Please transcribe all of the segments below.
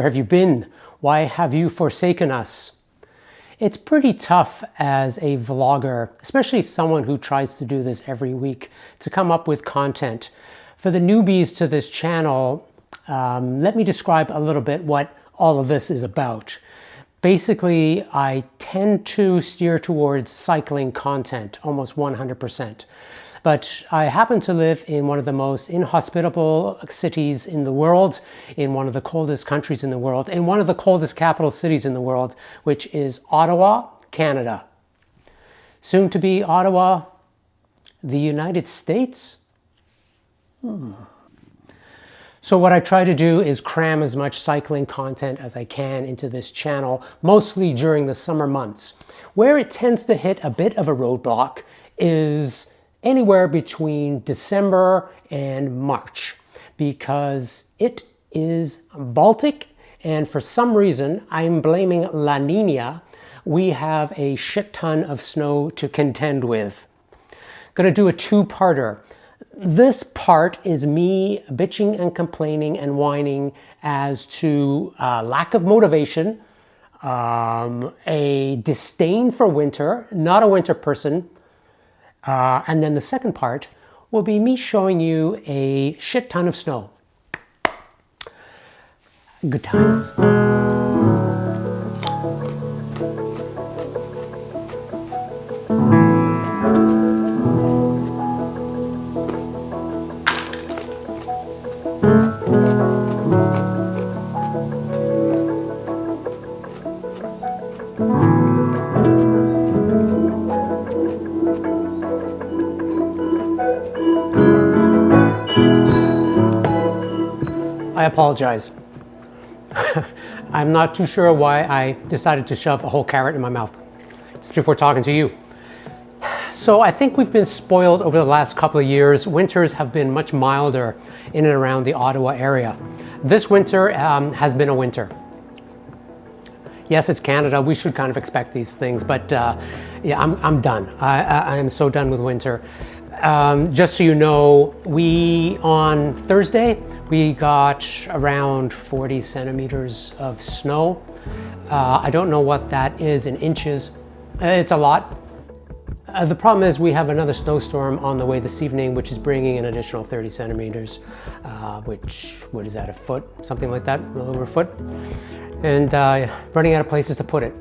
have you been? Why have you forsaken us? It's pretty tough as a vlogger, especially someone who tries to do this every week, to come up with content. For the newbies to this channel, let me describe a little bit what all of this is about. Basically, I tend to steer towards cycling content, almost 100%. But I happen to live in one of the most inhospitable cities in the world, in one of the coldest countries in the world, in one of the coldest capital cities in the world, which is Ottawa, Canada. Soon to be Ottawa, the United States? So what I try to do is cram as much cycling content as I can into this channel, mostly during the summer months. Where it tends to hit a bit of a roadblock is anywhere between December and March, because it is Baltic, and for some reason, I'm blaming La Nina, we have a shit ton of snow to contend with. Gonna do a two-parter. This part is me bitching and complaining and whining as to lack of motivation, a disdain for winter, not a winter person, and then the second part will be me showing you a shit ton of snow. Good times. I apologize. I'm not too sure why I decided to shove a whole carrot in my mouth just before talking to you. So I think we've been spoiled over the last couple of years. Winters have been much milder in and around the Ottawa area. This winter has been a winter. Yes, it's Canada. We should kind of expect these things, but yeah, I'm done. I am so done with winter. Just so you know, on Thursday, we got around 40 centimeters of snow. I don't know what that is in inches. It's a lot. The problem is we have another snowstorm on the way this evening, which is bringing an additional 30 centimeters, what is that, a foot? Something like that, a little over a foot. And running out of places to put it.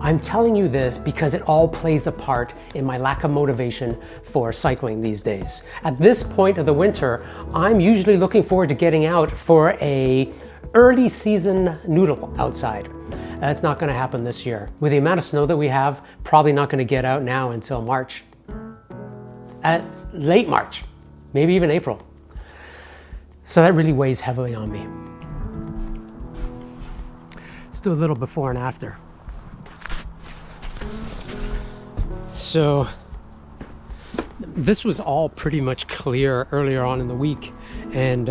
I'm telling you this because it all plays a part in my lack of motivation for cycling these days. At this point of the winter, I'm usually looking forward to getting out for a early season noodle outside. That's not going to happen this year. With the amount of snow that we have, probably not going to get out now until March. At late March, maybe even April. So that really weighs heavily on me. Let's do a little before and after. So this was all pretty much clear earlier on in the week, and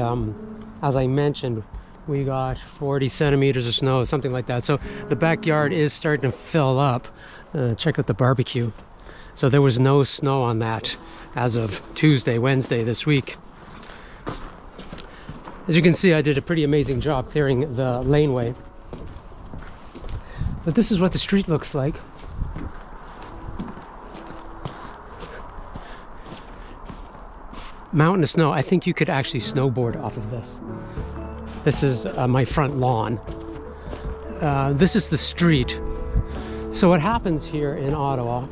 as I mentioned, we got 40 centimeters of snow, something like that. So the backyard is starting to fill up. Check out the barbecue. So there was no snow on that as of Tuesday, Wednesday this week. As you can see, I did a pretty amazing job clearing the laneway. But this is what the street looks like. Mountain of snow. I think you could actually snowboard off of this. This is my front lawn. This is the street. So what happens here in Ottawa,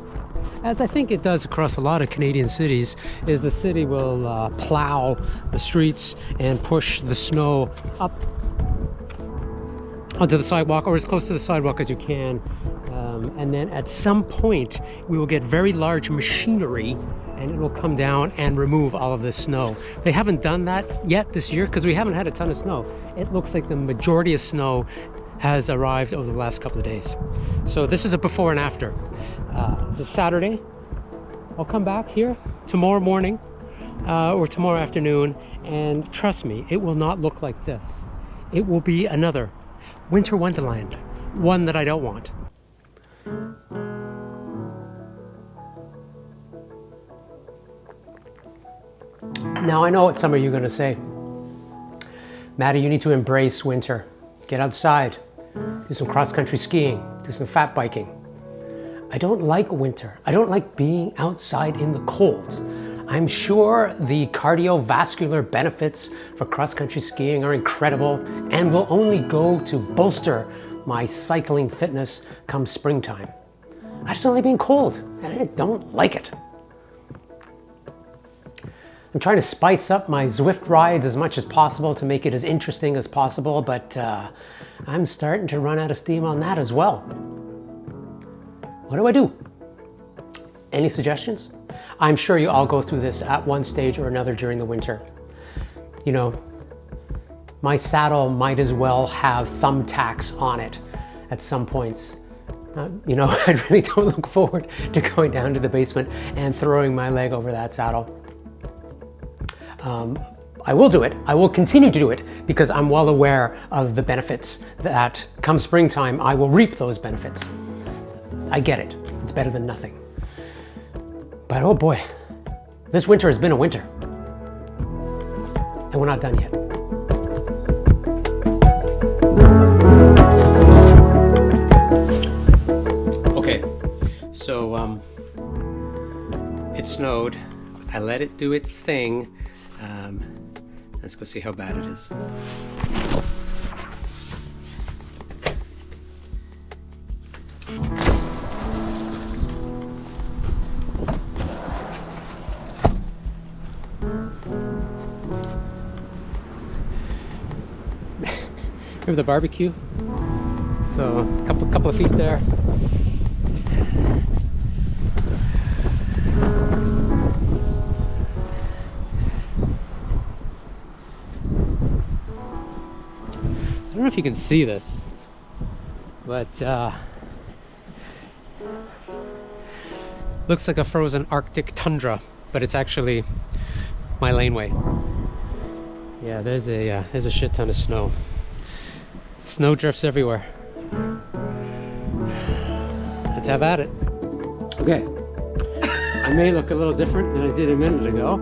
as I think it does across a lot of Canadian cities, is the city will plow the streets and push the snow up onto the sidewalk, or as close to the sidewalk as you can. And then at some point, we will get very large machinery and it will come down and remove all of this snow. They haven't done that yet this year because we haven't had a ton of snow. It looks like the majority of snow has arrived over the last couple of days. So this is a before and after. This Saturday, I'll come back here tomorrow morning or tomorrow afternoon, and trust me, it will not look like this. It will be another winter wonderland, one that I don't want. Now I know what some of you are going to say. Maddie, you need to embrace winter. Get outside, do some cross-country skiing, do some fat biking. I don't like winter. I don't like being outside in the cold. I'm sure the cardiovascular benefits for cross-country skiing are incredible and will only go to bolster my cycling fitness come springtime. I just don't like being cold, and I don't like it. I'm trying to spice up my Zwift rides as much as possible to make it as interesting as possible, but I'm starting to run out of steam on that as well. What do I do? Any suggestions? I'm sure you all go through this at one stage or another during the winter. You know, my saddle might as well have thumbtacks on it at some points. You know, I really don't look forward to going down to the basement and throwing my leg over that saddle. I will do it. I will continue to do it because I'm well aware of the benefits that come springtime, I will reap those benefits. I get it. It's better than nothing. But oh boy, this winter has been a winter. And we're not done yet. Okay, so it snowed. I let it do its thing. Let's go see how bad it is. Remember the barbecue? So a couple of feet there. I don't know if you can see this, but looks like a frozen Arctic tundra, but it's actually my laneway. Yeah, there's a shit ton of snow. Snow drifts everywhere. Let's have at it. Okay, I may look a little different than I did a minute ago.